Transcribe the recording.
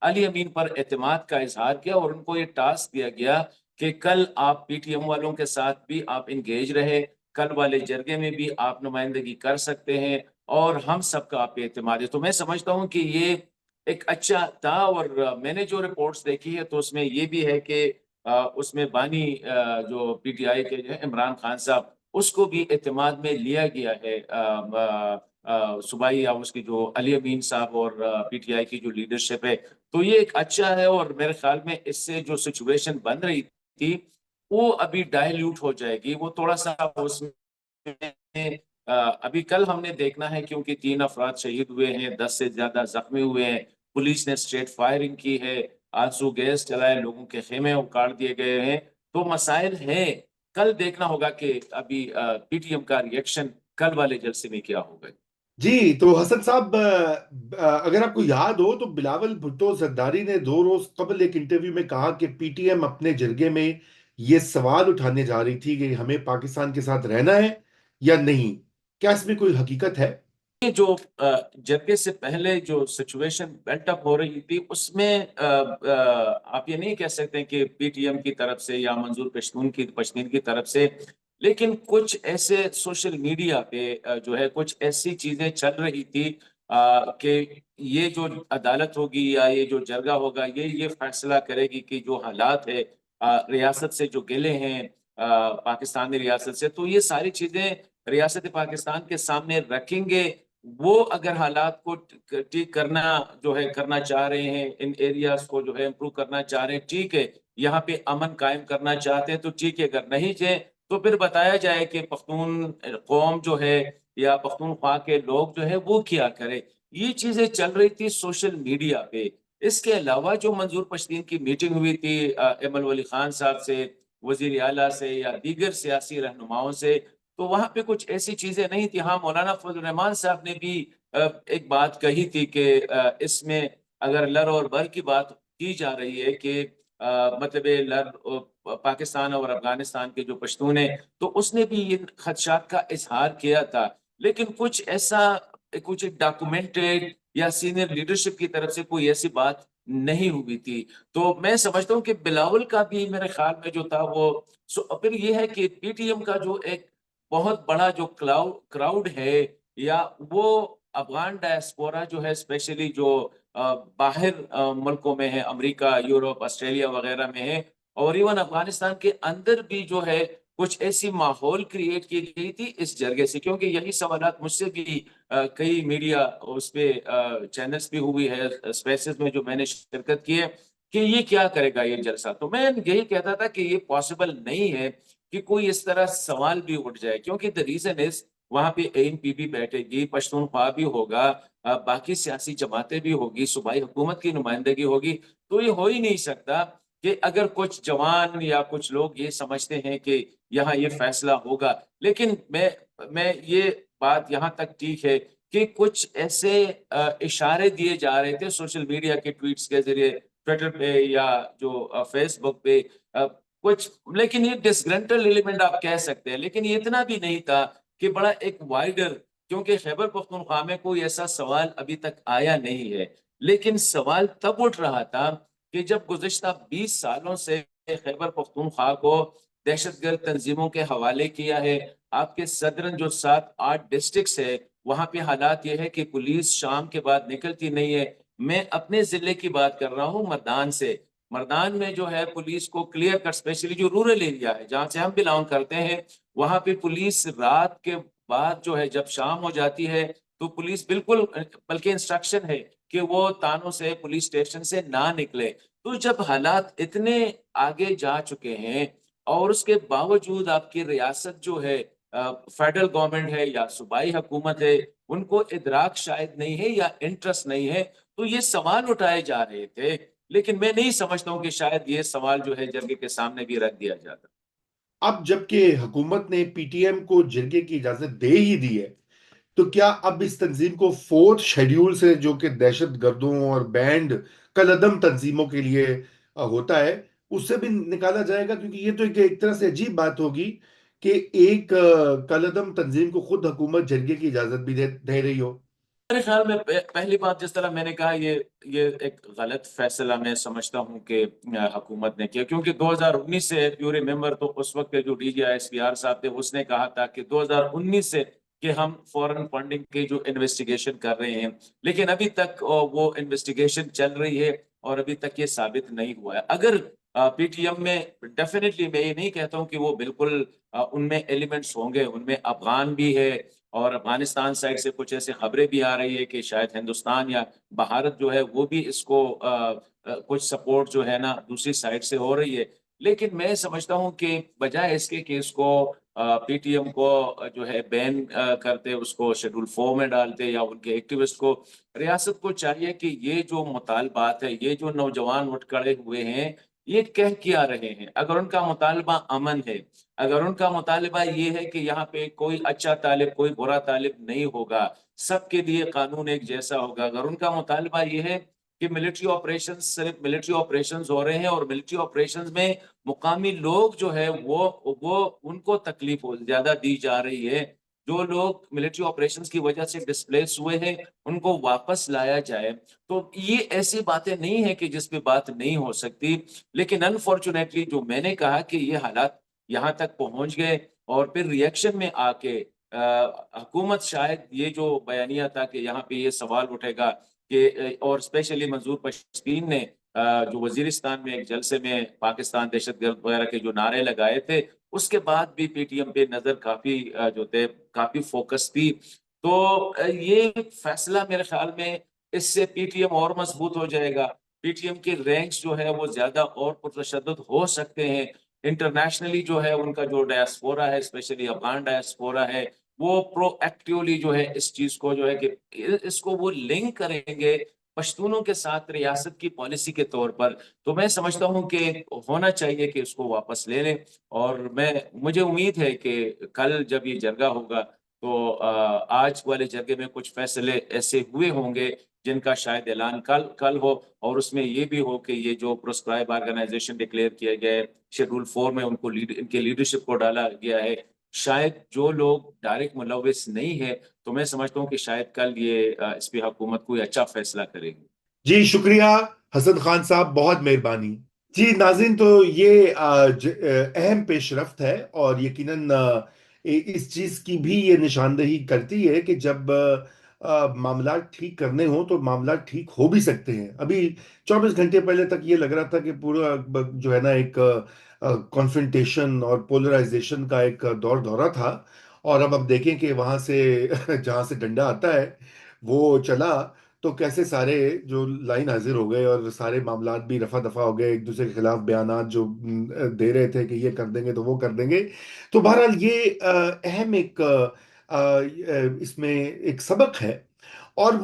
علی امین پر اعتماد کا اظہار کیا اور ان کو یہ ٹاسک دیا گیا کہ کل آپ پی ٹی ایم والوں کے ساتھ بھی آپ انگیج رہے، کل والے جرگے میں بھی آپ نمائندگی کر سکتے ہیں اور ہم سب کا آپ پہ اعتماد ہے۔ تو میں سمجھتا ہوں کہ یہ ایک اچھا تھا، اور میں نے جو رپورٹس دیکھی ہے تو اس میں یہ بھی ہے کہ اس میں بانی جو پی ٹی آئی کے جو ہے عمران خان صاحب، اس کو بھی اعتماد میں لیا گیا ہے، صوبائی ہاؤس کی جو علی امین صاحب اور پی ٹی آئی کی جو لیڈرشپ ہے، تو یہ ایک اچھا ہے۔ اور میرے خیال میں اس سے جو سچویشن بن رہی تھی وہ ابھی ڈائلیوٹ ہو جائے گی، وہ تھوڑا سا اس میں ابھی کل ہم نے دیکھنا ہے کیونکہ 3 افراد شہید ہوئے ہیں، 10 سے زیادہ زخمی ہوئے ہیں، پولیس نے اسٹریٹ فائرنگ کی ہے، آنسو گیس چلائے، لوگوں کے خیمے اکاڑ دیے گئے ہیں، تو مسائل ہیں۔ کل دیکھنا ہوگا کہ ابھی پی ٹی ایم کا ریئیکشن کل والے جلسے میں کیا ہوگا۔ جی تو حسن صاحب، اگر آپ کو یاد ہو تو بلاول بھٹو زرداری نے 2 روز قبل ایک انٹرویو میں کہا کہ پی ٹی ایم اپنے جرگے میں یہ سوال اٹھانے جا رہی تھی کہ ہمیں پاکستان کے ساتھ رہنا ہے یا نہیں۔ کیا اس میں کوئی حقیقت ہے؟ یہ جو جرگے سے پہلے جو سچویشن بیلٹ اپ ہو رہی تھی اس میں آپ یہ نہیں کہہ سکتے کہ پی ٹی ایم کی طرف سے یا منظور پشتین کی طرف سے، لیکن کچھ ایسے سوشل میڈیا پہ جو ہے کچھ ایسی چیزیں چل رہی تھی کہ یہ جو عدالت ہوگی یا یہ جو جرگہ ہوگا یہ فیصلہ کرے گی کہ جو حالات ہے ریاست سے جو گلے ہیں پاکستانی ریاست سے، تو یہ ساری چیزیں ریاست پاکستان کے سامنے رکھیں گے۔ وہ اگر حالات کو ٹھیک کرنا جو ہے کرنا چاہ رہے ہیں، ان ایریاز کو جو ہے امپروو کرنا چاہ رہے ہیں، ٹھیک ہے، یہاں پہ امن قائم کرنا چاہتے ہیں تو ٹھیک ہے، اگر نہیں چاہے تو پھر بتایا جائے کہ پختون قوم جو ہے یا پختونخوا کے لوگ جو ہے وہ کیا کرے۔ یہ چیزیں چل رہی تھی سوشل میڈیا پہ۔ اس کے علاوہ جو منظور پشتین کی میٹنگ ہوئی تھی ایمل ولی خان صاحب سے، وزیر اعلیٰ سے یا دیگر سیاسی رہنماؤں سے، تو وہاں پہ کچھ ایسی چیزیں نہیں تھی۔ ہاں، مولانا فضل الرحمان صاحب نے بھی ایک بات کہی تھی کہ اس میں اگر لر اور بر کی بات کی جا رہی ہے کہ مطلب پاکستان اور افغانستان کے جو پشتون ہیں، تو اس نے بھی یہ خدشات کا اظہار کیا تھا، لیکن کچھ ڈاکومنٹڈ یا سینئر لیڈرشپ کی طرف سے کوئی ایسی بات نہیں ہوئی تھی۔ تو میں سمجھتا ہوں کہ بلاول کا بھی میرے خیال میں جو تھا وہ پھر یہ ہے کہ پی ٹی ایم کا جو ایک بہت بڑا جو کراؤڈ ہے یا وہ افغان ڈائسپورا جو ہے اسپیشلی جو باہر ملکوں میں ہے، امریکہ، یورپ، آسٹریلیا وغیرہ میں ہے، اور ایون افغانستان کے اندر بھی جو ہے کچھ ایسی ماحول کریٹ کی گئی تھی اس جرگے سے، کیونکہ یہی سوالات مجھ سے بھی کئی میڈیا اس پہ چینلز بھی ہوئی ہے، اسپیسز میں جو میں نے شرکت کی ہے کہ یہ کیا کرے گا یہ جلسہ۔ تو میں یہی کہتا تھا کہ یہ پاسبل نہیں ہے کہ کوئی اس طرح سوال بھی اٹھ جائے، کیونکہ the reason is وہاں پہ اے این پی بھی بیٹھے گی، پشتونخوا بھی ہوگا، باقی سیاسی جماعتیں بھی ہوگی، صوبائی حکومت کی نمائندگی ہوگی، تو یہ ہو ہی نہیں سکتا کہ اگر کچھ جوان یا کچھ لوگ یہ سمجھتے ہیں کہ یہاں یہ فیصلہ ہوگا۔ لیکن میں یہ بات یہاں تک ٹھیک ہے کہ کچھ ایسے اشارے دیے جا رہے تھے سوشل میڈیا کے ٹویٹس کے ذریعے، ٹویٹر پہ یا جو فیس بک پہ کچھ، لیکن یہ ڈسگرنٹل ایلیمنٹ آپ کہہ سکتے ہیں، لیکن یہ اتنا بھی نہیں تھا کہ بڑا ایک وائڈر، کیونکہ خیبر پختونخوا میں کوئی ایسا سوال ابھی تک آیا نہیں ہے، لیکن سوال تب اٹھ رہا تھا کہ جب گزشتہ 20 سالوں سے خیبر پختونخوا کو دہشت گرد تنظیموں کے حوالے کیا ہے۔ آپ کے صدرن جو 7-8 ڈسٹرکٹس ہے وہاں پہ حالات یہ ہے کہ پولیس شام کے بعد نکلتی نہیں ہے۔ میں اپنے ضلع کی بات کر رہا ہوں، مردان سے۔ مردان میں جو ہے پولیس کو کلیئر کٹ، اسپیشلی جو رورل ایریا ہے جہاں سے ہم بلانگ کرتے ہیں، وہاں پہ پولیس رات کے بعد جو ہے جب شام ہو جاتی ہے تو پولیس بالکل، بلکہ انسٹرکشن ہے کہ وہ تانوں سے، پولیس اسٹیشن سے نہ نکلے۔ تو جب حالات اتنے آگے جا چکے ہیں اور اس کے باوجود آپ کی ریاست جو ہے فیڈرل گورنمنٹ ہے یا صوبائی حکومت ہے، ان کو ادراک شاید نہیں ہے یا انٹرسٹ نہیں ہے، تو یہ سوال اٹھائے جا رہے تھے، لیکن میں نہیں سمجھتا ہوں کہ شاید یہ سوال جو ہے جرگے کے سامنے بھی رکھ دیا جاتا۔ اب جبکہ حکومت نے پی ٹی ایم کو جرگے کی اجازت دے ہی دی ہے، تو کیا اب اس تنظیم کو 4 شیڈیول سے، جو کہ دہشت گردوں اور بینڈ کالعدم تنظیموں کے لیے ہوتا ہے، اس سے بھی نکالا جائے گا؟ کیونکہ یہ تو ایک طرح سے عجیب بات ہوگی کہ ایک کالعدم تنظیم کو خود حکومت جرگے کی اجازت بھی دے رہی ہو۔ میرے خیال میں پہلی بات جس طرح میں نے کہا یہ ایک غلط فیصلہ میں سمجھتا ہوں کہ حکومت نے کیا، کیونکہ 2019 سے یو ریممبر تو اس وقت کے جو D G I S P R صاحب تھے اس نے کہا تھا کہ 2019 سے کہ ہم فورن فنڈنگ کی جو انویسٹیگیشن کر رہے ہیں، لیکن ابھی تک وہ انویسٹیگیشن چل رہی ہے اور ابھی تک یہ ثابت نہیں ہوا ہے۔ اگر پی ٹی ایم میں ڈیفینیٹلی میں یہ نہیں کہتا ہوں کہ وہ بالکل ان میں ایلیمنٹس ہوں گے، ان میں افغان بھی ہے اور افغانستان سائڈ سے کچھ ایسی خبریں بھی آ رہی ہے کہ شاید ہندوستان یا بھارت جو ہے وہ بھی اس کو کچھ سپورٹ جو ہے نا دوسری سائڈ سے ہو رہی ہے، لیکن میں سمجھتا ہوں کہ بجائے اس کے کہ اس کو پی ٹی ایم کو جو ہے بین کرتے، اس کو شیڈول 4 میں ڈالتے یا ان کے ایکٹیوسٹ کو، ریاست کو چاہیے کہ یہ جو مطالبات ہے، یہ جو نوجوان اٹھ کھڑے ہوئے ہیں، یہ کہہ کیا رہے ہیں؟ اگر ان کا مطالبہ امن ہے، اگر ان کا مطالبہ یہ ہے کہ یہاں پہ کوئی اچھا طالب کوئی برا طالب نہیں ہوگا، سب کے لیے قانون ایک جیسا ہوگا، اگر ان کا مطالبہ یہ ہے کہ ملٹری آپریشنز صرف ملٹری آپریشنز ہو رہے ہیں اور ملٹری آپریشنز میں مقامی لوگ جو ہے وہ ان کو تکلیف زیادہ دی جا رہی ہے، جو لوگ ملٹری آپریشنز کی وجہ سے ڈسپلیس ہوئے ہیں ان کو واپس لایا جائے، تو یہ ایسی باتیں نہیں ہیں کہ جس پہ بات نہیں ہو سکتی۔ لیکن انفارچونیٹلی جو میں نے کہا کہ یہ حالات یہاں تک پہنچ گئے اور پھر ریئیکشن میں آ کے حکومت شاید یہ جو بیانیہ تھا کہ یہاں پہ یہ سوال اٹھے گا کہ اور اسپیشلی منظور پشتین نے جو وزیرستان میں ایک جلسے میں پاکستان دہشت گرد وغیرہ کے جو نعرے لگائے تھے، اس کے بعد بھی پی ٹی ایم پہ نظر کافی جو تھے کافی فوکس تھی، تو یہ فیصلہ میرے خیال میں اس سے پی ٹی ایم اور مضبوط ہو جائے گا، پی ٹی ایم کے رینکس جو ہے وہ زیادہ اور پرتشدد ہو سکتے ہیں، انٹرنیشنلی جو ہے ان کا جو ڈائسپورا ہے اسپیشلی افغان ڈائسپورا ہے وہ پرو ایکٹیولی جو ہے اس چیز کو جو ہے کہ اس کو وہ لنک کریں گے پشتونوں کے ساتھ ریاست کی پالیسی کے طور پر، تو میں سمجھتا ہوں کہ ہونا چاہیے کہ اس کو واپس لے لیں، اور مجھے امید ہے کہ کل جب یہ جرگہ ہوگا تو آج والے جرگے میں کچھ فیصلے ایسے ہوئے ہوں گے جن کا شاید اعلان کل ہو، اور اس میں یہ بھی ہو کہ یہ جو پروسکرائب آرگنائزیشن ڈکلیئر کیا گیا ہے شیڈول 4 میں ان کے لیڈرشپ کو ڈالا گیا ہے، شاید جو لوگ ڈائریکٹ ملوث نہیں ہے، تو میں سمجھتا ہوں کہ شاید کل یہ اس پہ حکومت کوئی اچھا فیصلہ کرے گی۔ جی شکریہ حسن خان صاحب، بہت مہربانی۔ جی ناظرین، تو یہ اہم پیش رفت ہے اور یقیناً اس چیز کی بھی یہ نشاندہی کرتی ہے کہ جب معاملات ٹھیک کرنے ہوں تو معاملات ٹھیک ہو بھی سکتے ہیں۔ ابھی 24 گھنٹے پہلے تک یہ لگ رہا تھا کہ پورا جو ہے نا ایک کانفرنٹیشن اور پولرائزیشن کا ایک دورہ تھا، اور اب دیکھیں کہ وہاں سے جہاں سے ڈنڈا آتا ہے وہ چلا، تو کیسے سارے جو لائن حاضر ہو گئے اور سارے معاملات بھی رفع دفع ہو گئے، ایک دوسرے کے خلاف بیانات جو دے رہے تھے کہ یہ کر دیں گے تو وہ کر دیں گے۔ تو بہرحال یہ اہم ایک اس میں ایک سبق ہے، اور وہ